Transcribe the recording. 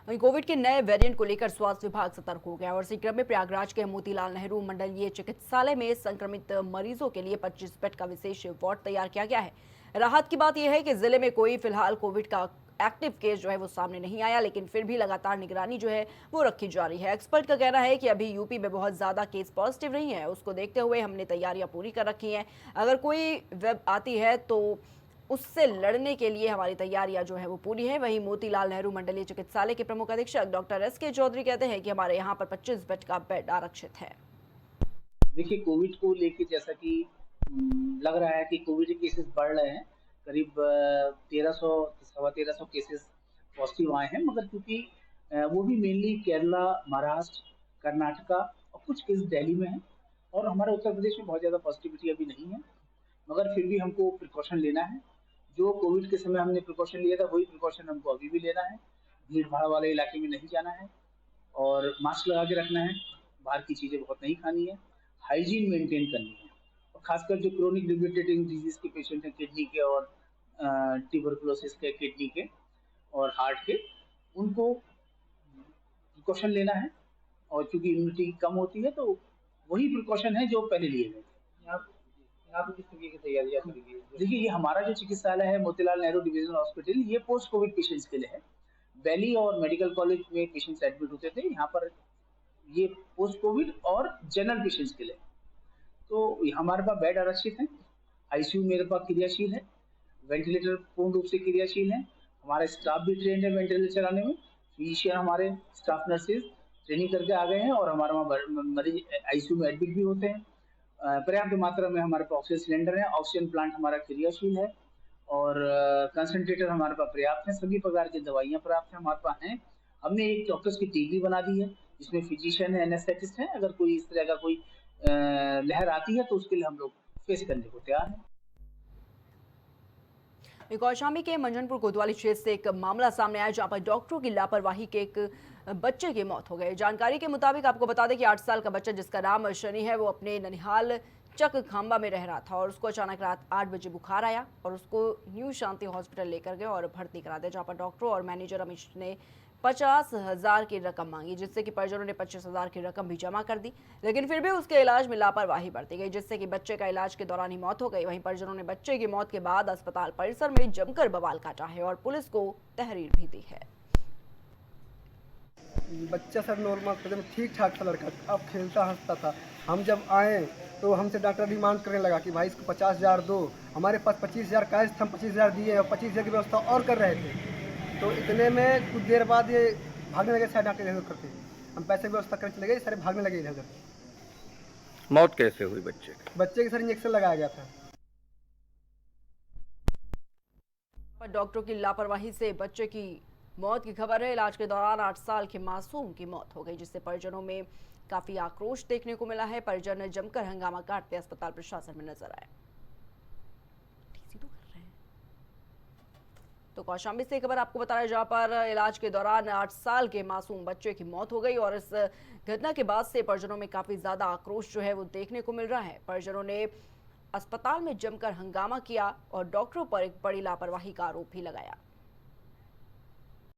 वहीं कोविड के नए वेरिएंट को लेकर स्वास्थ्य विभाग सतर्क हो गया और इसी क्रम में प्रयागराज के मोतीलाल नेहरू मंडलीय चिकित्सालय में संक्रमित मरीजों के लिए 25 बेड का विशेष वार्ड तैयार किया गया है। राहत की बात यह है कि जिले में कोई फिलहाल कोविड का एक्टिव केस जो है वो सामने नहीं आया, लेकिन फिर भी लगातार निगरानी जो है वो रखी जा रही है। एक्सपर्ट का कहना है कि अभी यूपी में बहुत ज्यादा केस पॉजिटिव नहीं है, उसको देखते हुए हमने तैयारियां पूरी कर रखी हैं। अगर कोई वेब आती है तो उससे लड़ने के लिए हमारी तैयारियां जो है वो पूरी है। वहीं मोतीलाल नेहरू मंडलीय चिकित्सालय के प्रमुख अधीक्षक डॉक्टर एस.के. चौधरी कहते हैं कि हमारे यहाँ पर 25 बेड का बेड आरक्षित है। देखिए, कोविड को लेके जैसा कि लग रहा है कि कोविड के केसेस बढ़ रहे हैं। करीब 1300 सवा 1300 केसेस पॉजिटिव आए हैं, मगर क्योंकि वो भी मेनली केरला, महाराष्ट्र, कर्नाटका और कुछ केस दिल्ली में हैं और हमारे उत्तर प्रदेश में बहुत ज़्यादा पॉजिटिविटी अभी नहीं है। मगर फिर भी हमको प्रिकॉशन लेना है। जो कोविड के समय हमने प्रिकॉशन लिया था वही प्रिकॉशन हमको अभी भी लेना है। भीड़ भाड़ वाले इलाके में नहीं जाना है और मास्क लगा के रखना है। बाहर की चीज़ें बहुत नहीं खानी है, हाइजीन मेंटेन करनी है। और खासकर जो क्रोनिक डिबिलिटेटिंग डिजीज के पेशेंट हैं, किडनी के और ट्यूबरकुलोसिस के, किडनी के और हार्ट के, उनको प्रिकॉशन लेना है। और क्योंकि इम्यूनिटी कम होती है तो वही प्रिकॉशन है जो पहले लिए गए थे। यहाँ पे किस तरीके की तैयारियां करी गई है? देखिए, ये हमारा जो चिकित्सालय है मोतीलाल नेहरू डिविजनल हॉस्पिटल, ये पोस्ट कोविड पेशेंट्स के लिए है। दिल्ली और मेडिकल कॉलेज में पेशेंट्स एडमिट होते थे, यहाँ पर ये पोस्ट कोविड और जनरल पेशेंट्स के लिए। तो हमारे पास बेड आरक्षित है, आईसीयू मेरे पास क्रियाशील है, वेंटिलेटर पूर्ण रूप से क्रियाशील है। हमारा स्टाफ भी ट्रेंड है वेंटिलेटर चलाने में। फिजिशियन, हमारे स्टाफ नर्सेज ट्रेनिंग करके आ गए हैं और हमारे वहाँ मरीज आईसीयू में एडमिट भी होते हैं। पर्याप्त मात्रा में हमारे पास ऑक्सीजन सिलेंडर है, ऑक्सीजन प्लांट हमारा क्रियाशील है और कंसंट्रेटर हमारे पास पर्याप्त है। सभी प्रकार की दवाइयाँ पर्याप्त है हमारे पास हैं। हमने एक डॉक्टर्स की टीम भी बना दी है जिसमें फिजिशियन है, एनेस्थेटिस्ट है। अगर कोई इस तरह का कोई लहर आती है तो उसके लिए हम लोग फेस करने को तैयार हैं। कौशाम्बी के मंजनपुर कोतवाली क्षेत्र से एक मामला सामने आया जहां पर डॉक्टरों की लापरवाही के एक बच्चे की मौत हो गई। जानकारी के मुताबिक आपको बता दें कि 8 साल का बच्चा जिसका नाम शनि है वो अपने ननिहाल चक खांबा में रह रहा था और उसको अचानक रात 8 बजे बुखार आया और उसको न्यू शांति हॉस्पिटल लेकर गए और भर्ती करा दिया, जहां पर डॉक्टरों और मैनेजर अमिश ने 50,000 की रकम मांगी, जिससे कि परिजनों ने 25,000 की रकम भी जमा कर दी। लेकिन फिर भी उसके इलाज में लापरवाही बरती गई, जिससे कि बच्चे का इलाज के दौरान ही मौत हो गई। वहीं परिजनों ने बच्चे की मौत के बाद अस्पताल परिसर में जमकर बवाल काटा है और पुलिस को तहरीर भी दी है। बच्चा सर नॉर्मल एकदम ठीक ठाक था लड़का, अब खेलता हंसता था। हम जब आए तो हमसे डॉक्टर डिमांड करने लगा कि भाई इसको 50,000 दो। हमारे पास 25,000 कैश था, हम 25,000 दिए और 25,000 की व्यवस्था और कर रहे थे। तो इतने में कुछ देर बाद ये भागने लगे, सारे डॉक्टर इधर करते। हम पैसे की व्यवस्था करने चले गए, सारे भागने लगे इधर उधर। मौत कैसे हुई बच्चे की? बच्चे के सर इंजेक्शन लगाया गया था। डॉक्टरों की लापरवाही से बच्चे की मौत की खबर है। इलाज के दौरान 8 साल के मासूम की मौत हो गई, जिससे परिजनों में काफी आक्रोश देखने को मिला है। परिजन जमकर हंगामा काटते अस्पताल प्रशासन में नजर आए। तो कौशाम्बी से खबर आपको बता रहे जहां पर इलाज के दौरान 8 साल के मासूम बच्चे की मौत हो गई और इस घटना के बाद से परिजनों में काफी ज्यादा आक्रोश जो है वो देखने को मिल रहा है। परिजनों ने अस्पताल में जमकर हंगामा किया और डॉक्टरों पर एक बड़ी लापरवाही का आरोप भी लगाया।